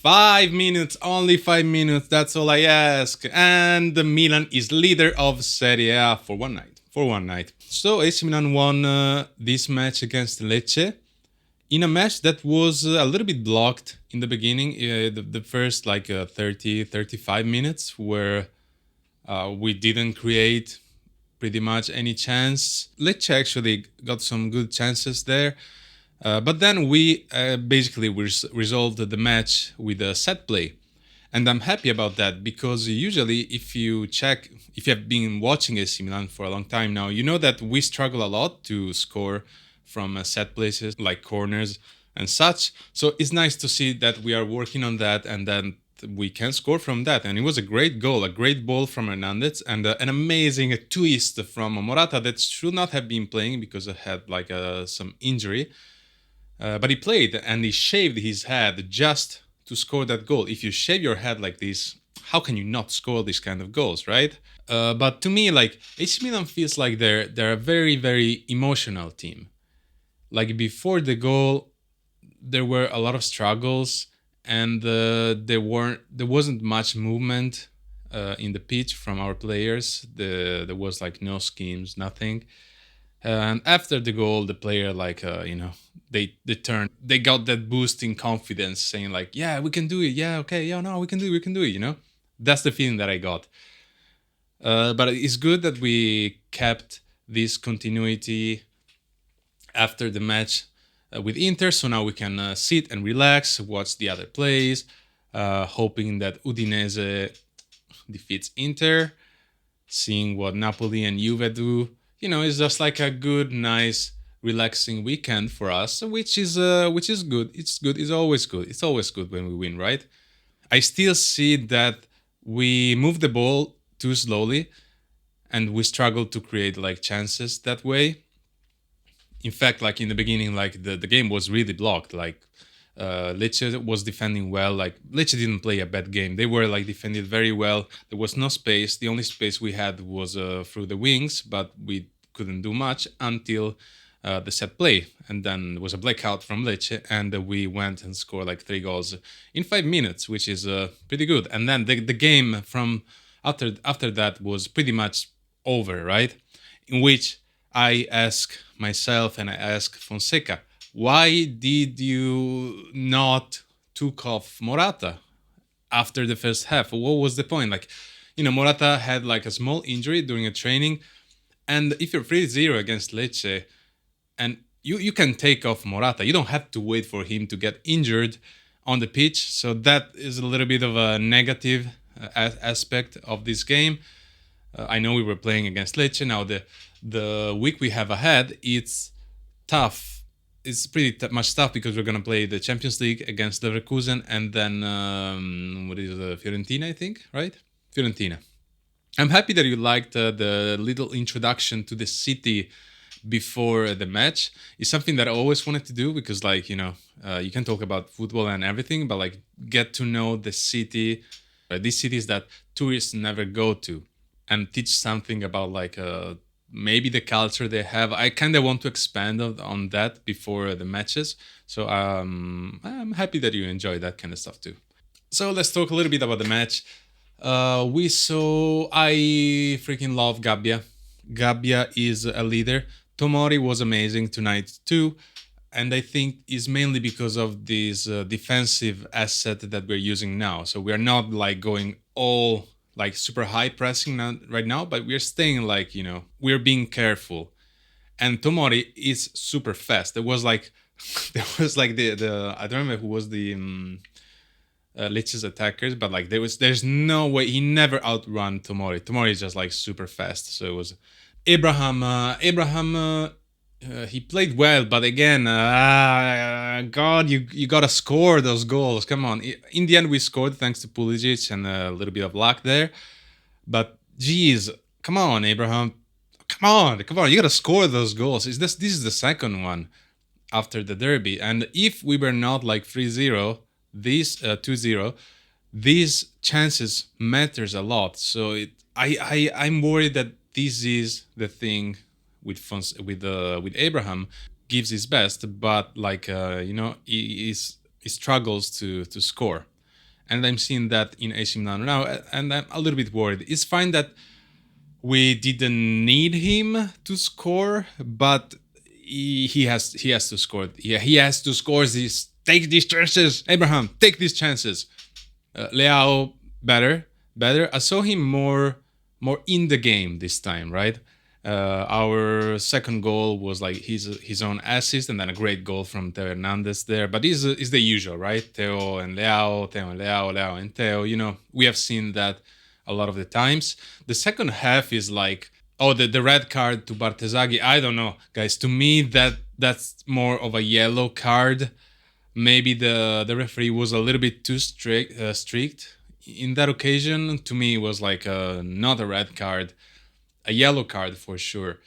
5 minutes, only 5 minutes. That's all I ask. And the Milan is leader of Serie A for one night. For one night. So AC Milan won this match against Lecce in a match that was a little bit blocked in the beginning. The first 30, 35 minutes where we didn't create pretty much any chance. Lecce actually got some good chances there. But then we basically resolved the match with a set play. And I'm happy about that because usually, if you have been watching AC Milan for a long time now, you know that we struggle a lot to score from set places like corners and such. So it's nice to see that we are working on that and then we can score from that. And it was a great goal, a great ball from Hernandez, and an amazing twist from Morata that should not have been playing because it had some injury. But he played and he shaved his head just to score that goal. If you shave your head like this, how can you not score these kind of goals, right? But to me, like AC Milan feels like they're a very very emotional team. Like before the goal, there were a lot of struggles, and there wasn't much movement in the pitch from our players. There was like no schemes, nothing. And after the goal, the player they turned, they got that boost in confidence, saying like, "Yeah, we can do it. Yeah, okay, yeah, no, we can do it." That's the feeling that I got. But it's good that we kept this continuity after the match with Inter, so now we can sit and relax, watch the other plays, hoping that Udinese defeats Inter, seeing what Napoli and Juve do. It's just like a good, nice, relaxing weekend for us, which is good. It's good. It's always good. It's always good when we win, right? I still see that we move the ball too slowly, and we struggle to create like chances that way. In fact, like in the beginning, like the game was really blocked. Like Lecce was defending well. Like Lecce didn't play a bad game. They were like defended very well. There was no space. The only space we had was through the wings, but we couldn't do much until the set play. And then there was a blackout from Lecce, and we went and scored like 3 goals in 5 minutes, which is pretty good. And then the game from after that was pretty much over, right? In which I ask myself and I ask Fonseca, why did you not took off Morata after the first half? What was the point? Like, Morata had like a small injury during a training, and if you're 3-0 against Lecce, and you can take off Morata, you don't have to wait for him to get injured on the pitch. So that is a little bit of a negative aspect of this game. I know we were playing against Lecce. Now the week we have ahead, it's tough. It's pretty much tough because we're gonna play the Champions League against Leverkusen and then what is Fiorentina, I think, right? Fiorentina. I'm happy that you liked the little introduction to the city before the match. It's something that I always wanted to do because, like, you can talk about football and everything, but like get to know the city, these cities that tourists never go to, and teach something about like maybe the culture they have. I kind of want to expand on that before the matches. So I'm happy that you enjoy that kind of stuff too. So let's talk a little bit about the match. I freaking love Gabbia. Gabbia is a leader. Tomori was amazing tonight too. And I think is mainly because of this defensive asset that we're using now. So we're not like going all like super high pressing right now, but we're staying like, we're being careful. And Tomori is super fast. There was like, the I don't remember who was the Lecce's attackers, but like there's no way he never outrun Tomori. Tomori is just like super fast. So it was Abraham, he played well, but again, God, you gotta score those goals. Come on. In the end, we scored thanks to Pulisic and a little bit of luck there. But geez, come on, Abraham, come on, you gotta score those goals. This is the second one after the derby, and if we were not like 3-0, this 2-0, these chances matters a lot. So I'm worried that this is the thing with Abraham, gives his best, but like he struggles to score. and I'm seeing that in AC Milan now, and I'm a little bit worried. It's fine that we didn't need him to score, but he has to score. Yeah, he has to score these. Take these chances, Abraham. Take these chances. Leao better. I saw him more in the game this time, right? Our second goal was like his own assist, and then a great goal from Teo Hernandez there. But is the usual, right? Teo and Leao, Leao and Teo. We have seen that a lot of the times. The second half is like, oh, the red card to Bartesaghi. I don't know, guys. To me, that's more of a yellow card. Maybe the referee was a little bit too strict in that occasion. To me, it was like not a red card, a yellow card for sure.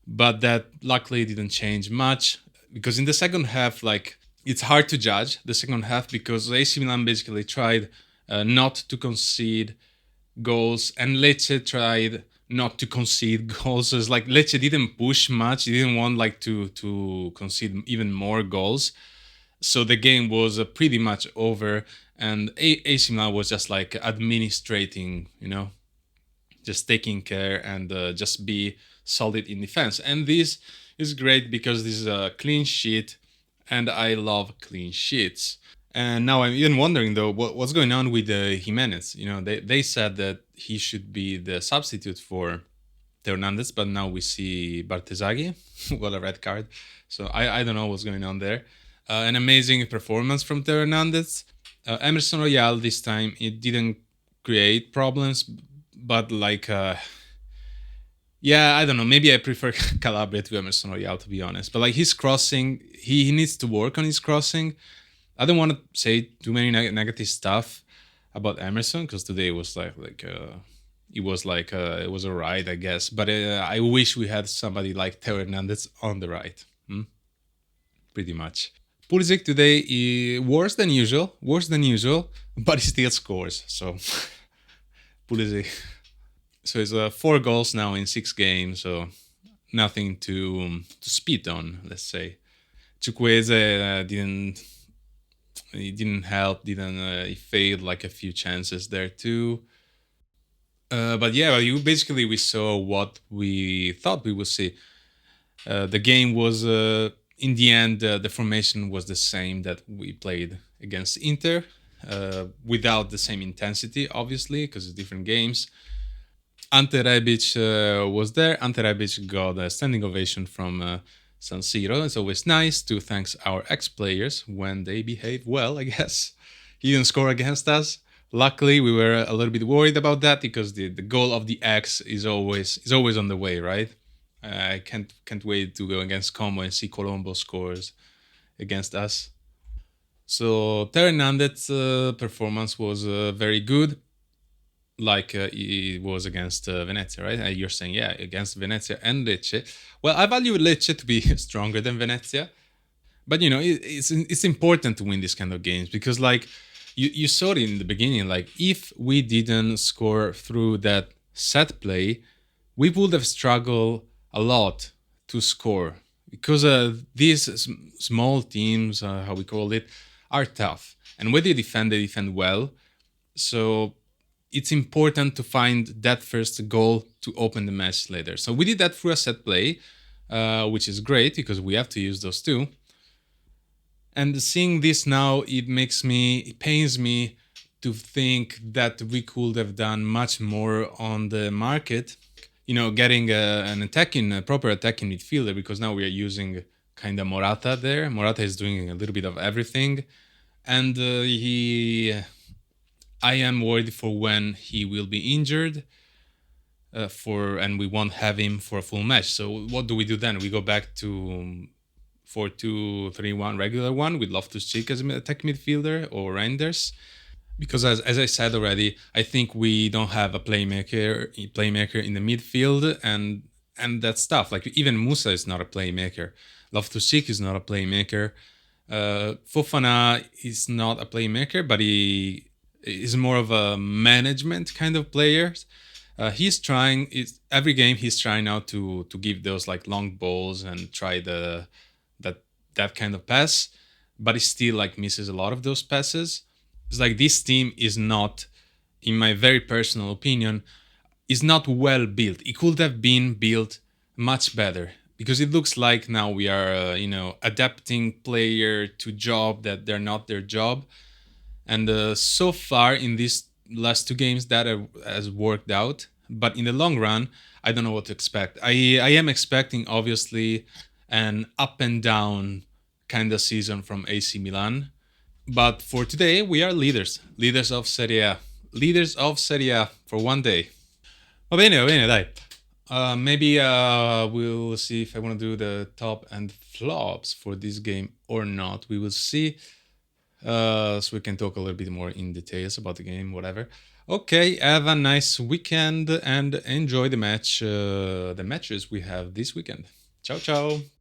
But that luckily didn't change much, because in the second half, like, it's hard to judge the second half because AC Milan basically tried not to concede goals, and Lecce tried not to concede goals. So it's like Lecce didn't push much; they didn't want like to concede even more goals. So the game was pretty much over, and AC Milan was just like administrating, just taking care and just be solid in defense. And this is great because this is a clean sheet, and I love clean sheets. And now I'm even wondering though, what's going on with Jimenez? They said that he should be the substitute for Teo Hernandez, but now we see Bartesaghi. What a red card. So I don't know what's going on there. An amazing performance from Teo Hernandez. Emerson Royal this time, it didn't create problems, but like, yeah, I don't know. Maybe I prefer Calabria to Emerson Royal, to be honest. But like his crossing, he needs to work on his crossing. I don't want to say too many negative stuff about Emerson because today was it was a ride, I guess. But I wish we had somebody like Teo Hernandez on the right. Pretty much. Pulisic today is worse than usual, but he still scores. So Pulisic. So it's 4 goals now in 6 games. So nothing to spit on, let's say. Chukwueze didn't help. He failed like a few chances there too. But yeah, we saw what we thought we would see. The game was in the end, the formation was the same that we played against Inter, without the same intensity, obviously, because it's different games. Ante Rebic was there. Ante Rebic got a standing ovation from San Siro. It's always nice to thank our ex-players when they behave well, I guess. He didn't score against us. Luckily, we were a little bit worried about that because the goal of the ex is always on the way, right? I can't wait to go against Como and see Colombo scores against us. So Teo Hernandez's performance was very good, like it was against Venezia, right? You're saying, yeah, against Venezia and Lecce. Well, I value Lecce to be stronger than Venezia, but it's important to win these kind of games because, like, you saw it in the beginning. Like, if we didn't score through that set play, we would have struggled a lot to score because these small teams, how we call it, are tough, and when they defend well. So it's important to find that first goal to open the match later. So we did that through a set play, which is great because we have to use those too. And seeing this now, it pains me to think that we could have done much more on the market. Getting a proper attacking midfielder, because now we are using kind of Morata there. Morata is doing a little bit of everything, and I am worried for when he will be injured, and we won't have him for a full match. So what do we do then? We go back to 4-2-3-1 regular one with Loftus-Cheek as an attack midfielder or Reinders. Because as I said already, I think we don't have a playmaker in the midfield, and that's tough. Like, even Musa is not a playmaker. Loftus-Cheek is not a playmaker. Fofana is not a playmaker, but he is more of a management kind of player. He's trying. Every game he's trying now to give those like long balls and try that kind of pass, but he still like misses a lot of those passes. It's like this team is not, in my very personal opinion, is not well built. It could have been built much better because it looks like now we are, adapting player to job that they're not their job. And so far in these last two games, that has worked out. But in the long run, I don't know what to expect. I am expecting obviously an up and down kind of season from AC Milan. But for today, we are leaders of Serie A, leaders of Serie A for one day. Va bene, va bene, dai. Maybe we'll see if I want to do the top and flops for this game or not. We will see. So we can talk a little bit more in details about the game, whatever. Okay, have a nice weekend and enjoy the matches we have this weekend. Ciao, ciao.